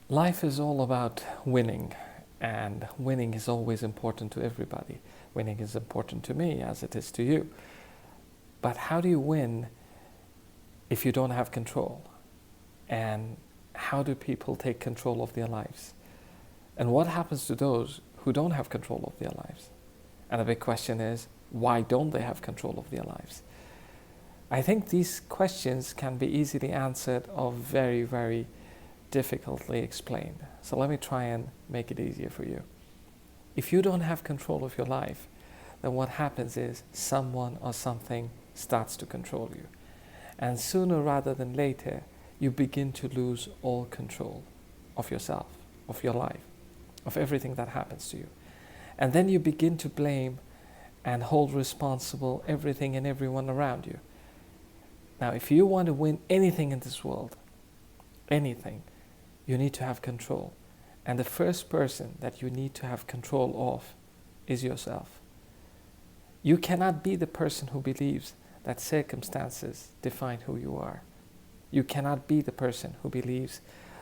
Life is all about winning, and winning is always important to everybody. Winning is important to me as it is to you. But how do you win if you don't have control? And how do people take control of their lives? And what happens to those who don't have control of their lives? And the big question is, why don't they have control of their lives? I think these questions can be easily answered or very, very difficultly explained. So let me try and make it easier for you. If you don't have control of your life, then what happens is someone or something starts to control you. And sooner rather than later, you begin to lose all control of yourself, of your life, of everything that happens to you. And then you begin to blame and hold responsible everything and everyone around you. Now, if you want to win anything in this world, anything, you need to have control. And the first person that you need to have control of is yourself. You cannot be the person who believes that circumstances define who you are. You cannot be the person who believes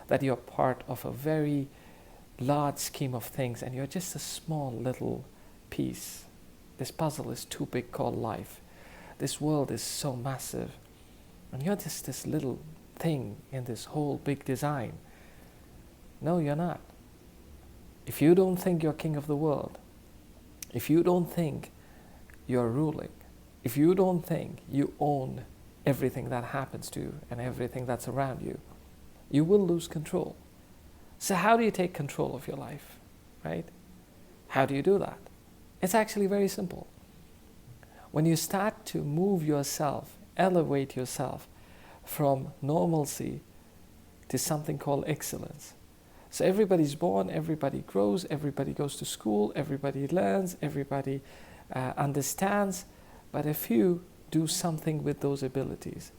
that you're part of a very large scheme of things and you're just a small little piece. This puzzle is too big called life. This world is so massive and you're just this little thing in this whole big design. No, you're not. If you don't think you're king of the world, if you don't think you're ruling, if you don't think you own everything that happens to you and everything that's around you, you will lose control. So how do you take control of your life, right? How do you do that? It's actually very simple. When you start to move yourself, elevate yourself from normalcy to something called excellence. So everybody's born, everybody grows, everybody goes to school, everybody learns, everybody understands, but a few do something with those abilities.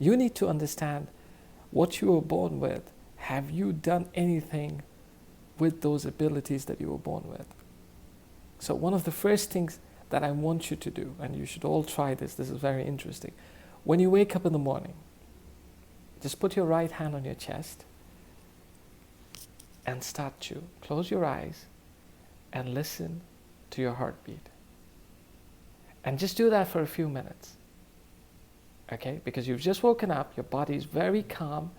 You need to understand what you were born with. Have you done anything with those abilities that you were born with? So one of the first things that I want you to do, and you should all try this is very interesting. When you wake up in the morning, just put your right hand on your chest and start to close your eyes and listen to your heartbeat. And just do that for a few minutes. Okay? Because you've just woken up, your body is very calm,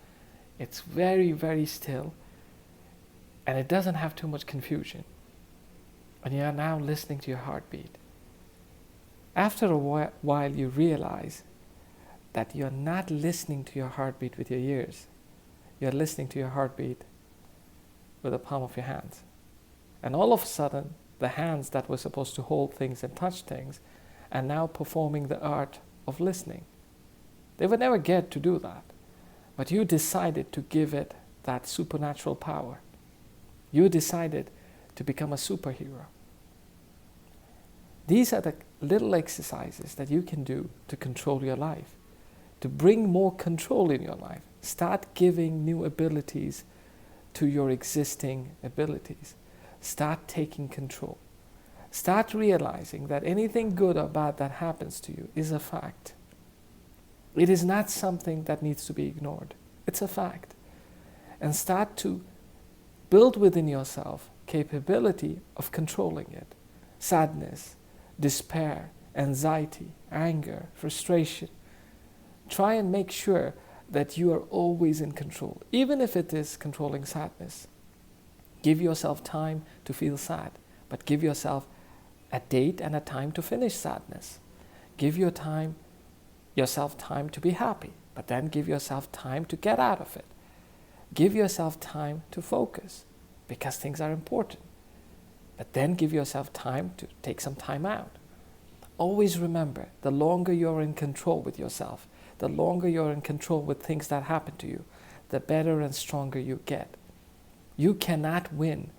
it's very, very still, and it doesn't have too much confusion. And you are now listening to your heartbeat. After a while you realize that you're not listening to your heartbeat with your ears. You're listening to your heartbeat with the palm of your hands. And all of a sudden, the hands that were supposed to hold things and touch things are now performing the art of listening. They would never get to do that. But you decided to give it that supernatural power. You decided to become a superhero. These are the little exercises that you can do to control your life, to bring more control in your life. Start giving new abilities to your existing abilities. Start taking control. Start realizing that anything good or bad that happens to you is a fact. It is not something that needs to be ignored. It's a fact. And start to build within yourself capability of controlling it. Sadness, despair, anxiety, anger, frustration. Try and make sure that you are always in control, even if it is controlling sadness. Give yourself time to feel sad, but give yourself a date and a time to finish sadness. Give yourself time to be happy, but then give yourself time to get out of it. Give yourself time to focus, because things are important. But then give yourself time to take some time out. Always remember, the longer you're in control with yourself, the longer you're in control with things that happen to you, the better and stronger you get. You cannot win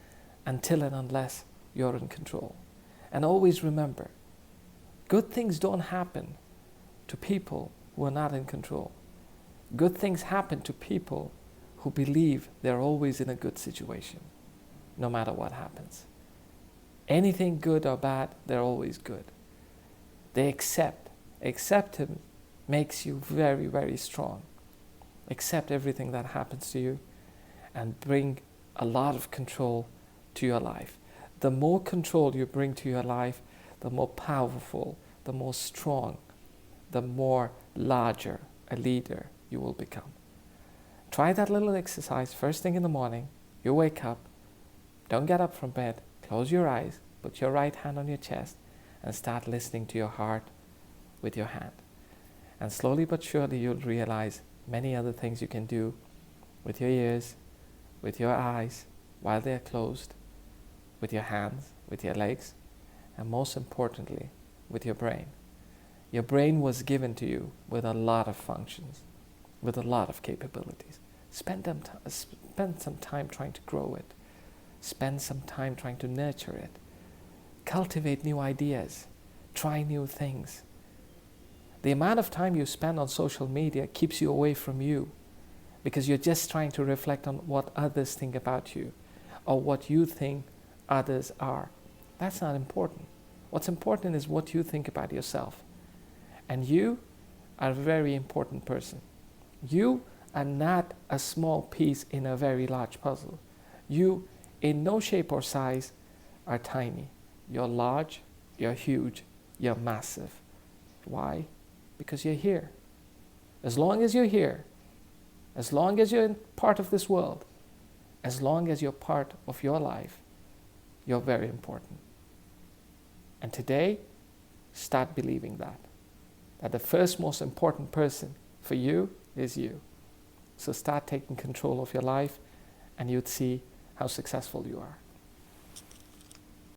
until and unless you're in control. And always remember, good things don't happen to people who are not in control. Good things happen to people who believe they're always in a good situation, no matter what happens. Anything good or bad, they're always good. They accept. Acceptance makes you very, very strong. Accept everything that happens to you and bring a lot of control to your life. The more control you bring to your life, the more powerful, the more strong, the more larger a leader you will become. Try that little exercise first thing in the morning. You wake up, don't get up from bed, close your eyes, put your right hand on your chest, and start listening to your heart with your hand. And slowly but surely you'll realize many other things you can do with your ears, with your eyes, while they're closed, with your hands, with your legs, and most importantly, with your brain. Your brain was given to you with a lot of functions, with a lot of capabilities. Spend some time trying to grow it. Spend some time trying to nurture it. Cultivate new ideas. Try new things. The amount of time you spend on social media keeps you away from you, because you're just trying to reflect on what others think about you or what you think others are. That's not important. What's important is what you think about yourself. And you are a very important person. You are not a small piece in a very large puzzle. You, in no shape or size, are tiny. You're large, you're huge, you're massive. Why? Because you're here. As long as you're here, as long as you're part of this world, as long as you're part of your life, you're very important. And today, start believing that the first most important person for you is you. So start taking control of your life, and you'd see how successful you are.